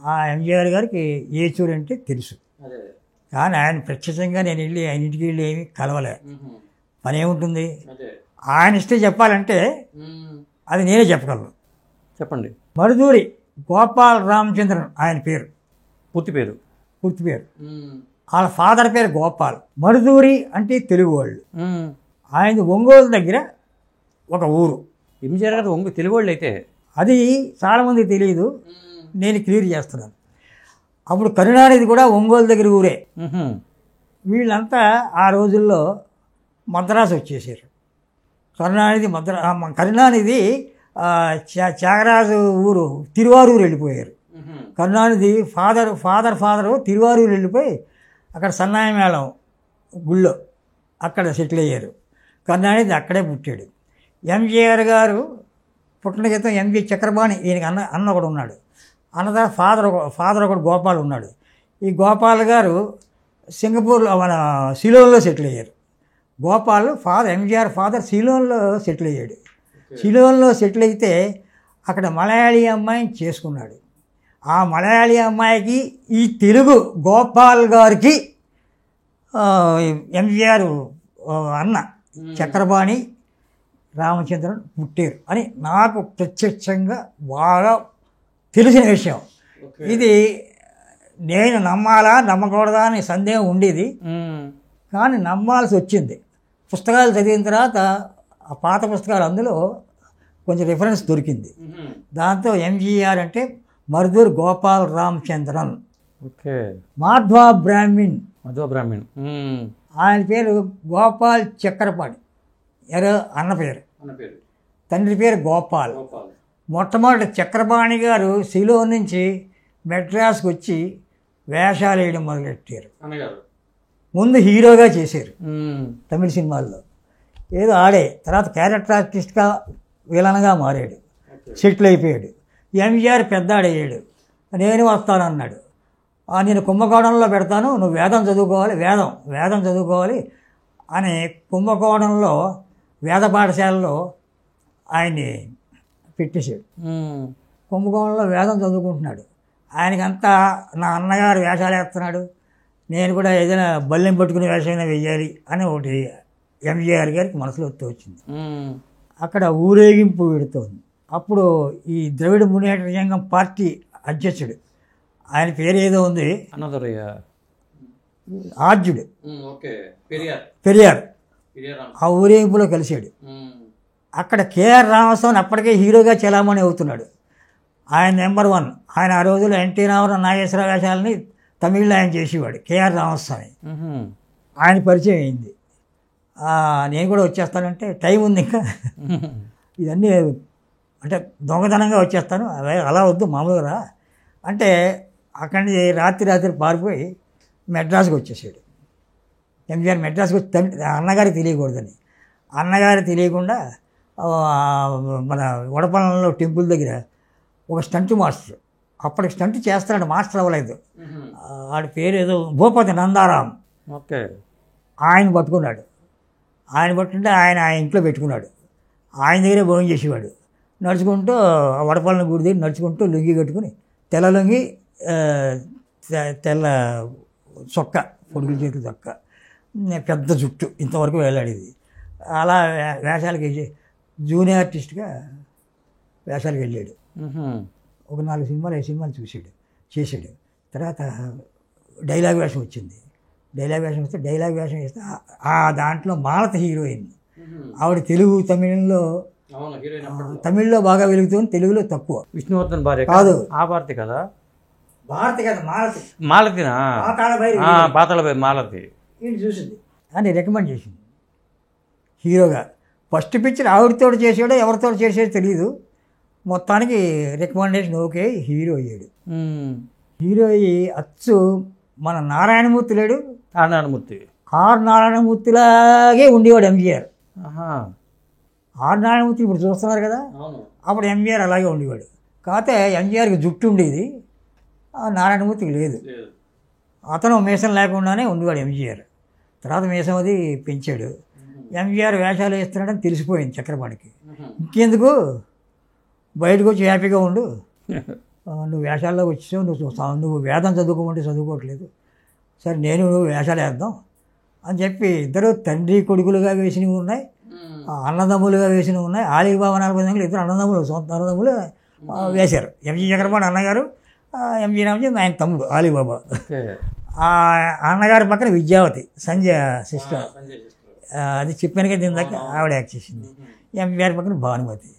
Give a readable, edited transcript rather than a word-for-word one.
ఆ ఎంజీఆర్ గారికి ఏచూరు అంటే తెలుసు, కానీ ఆయన ప్రత్యక్షంగా నేను వెళ్ళి ఆయన ఇంటికి వెళ్ళి ఏమి కలవలే. పని ఏముంటుంది, ఆయన ఇస్తే చెప్పాలంటే అది నేనే చెప్పగలను. చెప్పండి. మరుదూరి గోపాల్ రామచంద్రన్ ఆయన పేరు, పూర్తి పేరు. వాళ్ళ ఫాదర్ పేరు గోపాల్. మరుదూరి అంటే తెలుగు వాళ్ళు. ఆయన ఒంగోలు దగ్గర ఒక ఊరు. ఎంజీఆర్ గారు తెలుగు వాళ్ళు అయితే అది చాలామందికి తెలియదు, నేను క్లియర్ చేస్తున్నాను. అప్పుడు కరుణానిధి కూడా ఒంగోలు దగ్గర ఊరే. వీళ్ళంతా ఆ రోజుల్లో మద్రాసు వచ్చేసారు. కరుణానిధి త్యాగరాజు ఊరు తిరువారూరు వెళ్ళిపోయారు. కరుణానిధి ఫాదరు తిరువారూరు వెళ్ళిపోయి అక్కడ సన్నాయి మేళం గుళ్ళో అక్కడ సెటిల్ అయ్యారు. కరుణానిధి అక్కడే పుట్టాడు. ఎంజీఆర్ గారు పుట్టిన క్రితం ఎంజీ చక్రపాణి ఈయనకి అన్న ఒకడు ఉన్నాడు. అన్నదా ఫాదర్ ఒకడు గోపాల్ ఉన్నాడు. ఈ గోపాల్ గారు సింగపూర్లో మన సిలోన్లో సెటిల్ అయ్యారు. గోపాల్ ఎంజీఆర్ ఫాదర్ సిలోన్లో సెటిల్ అయ్యాడు. సిలోన్లో సెటిల్ అయితే అక్కడ మలయాళీ అమ్మాయిని చేసుకున్నాడు. ఆ మలయాళీ అమ్మాయికి ఈ తెలుగు గోపాల్ గారికి ఎంజీఆర్ అన్న చక్రపాణి రామచంద్రన్ పుట్టారు అని నాకు ప్రత్యక్షంగా బాగా తెలిసిన విషయం. ఇది నేను నమ్మాలా నమ్మకూడదా అని సందేహం ఉండేది, కానీ నమ్మాల్సి వచ్చింది. పుస్తకాలు చదివిన తర్వాత ఆ పాత పుస్తకాలు అందులో కొంచెం రిఫరెన్స్ దొరికింది. దాంతో ఎంజీఆర్ అంటే మరుదూర్ గోపాల్ రామచంద్రన్. ఓకే. మాధ్వా బ్రాహ్మణ్. ఆయన పేరు గోపాల్ చక్రపాణి, అన్న పేరు. తండ్రి పేరు గోపాల్. మొట్టమొదటి చక్రపాణి గారు సిలోన్ నుంచి మెడ్రాస్కి వచ్చి వేషాలు వేయడం మొదలెట్టారు. ముందు హీరోగా చేశారు తమిళ సినిమాల్లో, ఏదో ఆడే. తర్వాత క్యారెక్టర్ ఆర్టిస్ట్గా విలన్గా మారాడు, సెటిల్ అయిపోయాడు. ఎంజీఆర్ పెద్దాడయ్యాడు. నేను వస్తానన్నాడు. నేను కుంభకోణంలో పెడతాను, నువ్వు వేదం చదువుకోవాలి అని కుంభకోణంలో వేద పాఠశాలలో ఆయన్ని పెట్టేశాడు. కుంభకోణంలో వేదం చదువుకుంటున్నాడు. ఆయనకంతా నా అన్నగారు వేషాలు వేస్తున్నాడు, నేను కూడా ఏదైనా బల్లెం పట్టుకునే వేషమైనా వెయ్యాలి అని ఒకటి ఎంజీఆర్ గారికి మనసులో వచ్చింది. అక్కడ ఊరేగింపు పెడుతోంది. అప్పుడు ఈ ద్రవిడ మునేట సంఘం పార్టీ అధ్యక్షుడు, ఆయన పేరు ఏదో ఉంది, ఆర్జుడు పెరియార్, ఆ ఊరేగింపులో కలిశాడు. అక్కడ కేఆర్ రామస్వామి అప్పటికే హీరోగా చలామణి అవుతున్నాడు. ఆయన నెంబర్ 1. ఆయన ఆ రోజుల్లో ఎన్టీ రామారావు నాగేశ్వర వేషాలని తమిళ్లో ఆయన చేసేవాడు. కేఆర్ రామస్వామి ఆయన పరిచయం అయింది. నేను కూడా వచ్చేస్తానంటే టైం ఉంది ఇంకా, ఇవన్నీ అంటే దొంగతనంగా వచ్చేస్తాను, అలా వద్దు మామూలుగా రా అంటే అక్కడి నుంచి రాత్రి పారిపోయి మెడ్రాస్కి వచ్చేసాడు. ఎంజీఆర్ మెడ్రాస్కి వచ్చి అన్నగారికి తెలియకూడదని, అన్నగారికి తెలియకుండా మన వడపల్లంలో టెంపుల్ దగ్గర ఒక స్టంట్ మాస్టర్, అప్పటికి స్టంట్ చేస్తున్నాడు, మాస్టర్ అవ్వలేదు, వాడి పేరు ఏదో భూపతి నందారాం. ఓకే. ఆయన పట్టుకున్నాడు. ఆయన పట్టుకుంటే ఆయన ఇంట్లో పెట్టుకున్నాడు. ఆయన దగ్గరే భోజనం చేసేవాడు. నడుచుకుంటూ వడపల్లని గుడి దగ్గర నడుచుకుంటూ లుంగి కట్టుకుని, తెల్ల లుంగి, తెల్ల చొక్క, పొడుగుల చేతుల చొక్క, పెద్ద జుట్టు, ఇంతవరకు వేలాడేది. అలా వేషాలకు వెళ్ళి జూనియర్ ఆర్టిస్ట్గా వేషాలకు వెళ్ళాడు. ఒక 4 సినిమాలు 5 సినిమాలు చేశాడు. తర్వాత డైలాగ్ వేషం వచ్చింది. డైలాగ్ వేషం వేస్తే ఆ దాంట్లో మాలతి హీరోయిన్. ఆవిడ తెలుగు తమిళ్లో బాగా వెలుగుతుంది, తెలుగులో తక్కువ. విష్ణువర్ధన్ భార్య కాదు, ఆ భారతి కదా, మాలతినా, పాతాళభైరవి మాలతి. చూసింది అని రికమెండ్ చేసింది హీరోగా. ఫస్ట్ పిక్చర్ ఆవిడతో చేసాడో ఎవరితో చేసాడో తెలియదు, మొత్తానికి రికమెండేషన్ ఓకే, హీరో అయ్యాడు. హీరో అయ్యి అచ్చు మన నారాయణమూర్తి లేడు, నారాయణమూర్తిలాగే ఉండేవాడు ఎంజీఆర్. నారాయణమూర్తి ఇప్పుడు చూస్తున్నారు కదా, అప్పుడు ఎంజీఆర్ అలాగే ఉండేవాడు. కాకపోతే ఎంజీఆర్కి జుట్టు ఉండేది, నారాయణమూర్తికి లేదు. అతను మీసం లేకుండానే ఉండేవాడు ఎంజీఆర్. తర్వాత మీసం అది పెంచాడు. ఎంజీఆర్ వేషాలు వేస్తున్నాడని తెలిసిపోయింది చక్రపాణికి. ఇంకెందుకు, బయటకు వచ్చి హ్యాపీగా ఉండు, నువ్వు వేషాల్లో వచ్చావు, నువ్వు వేదం చదువుకోమంటే చదువుకోవట్లేదు, సరే నేను నువ్వు వేషాలు వేద్దాం అని చెప్పి ఇద్దరు తండ్రి కొడుకులుగా వేసినవి ఉన్నాయి, అన్నదమ్ములుగా వేసినవి ఉన్నాయి. ఆలిబాబా నరసింహులు ఇద్దరు అన్నదమ్ములు, సొంత అన్నదమ్ములు వేశారు. ఎంజీ చక్రపాణి అన్నగారు, ఎంజీ రామచంద్ర ఆయన తమ్ముడు ఆలిబాబా. అన్నగారి పక్కన విద్యావతి సంజయ్ సిస్టర్, అది చెప్పాను కదా దీని దాకా, ఆవిడ యాక్ట్ చేసింది. ఎంజీఆర్ పక్కన భానుమతి.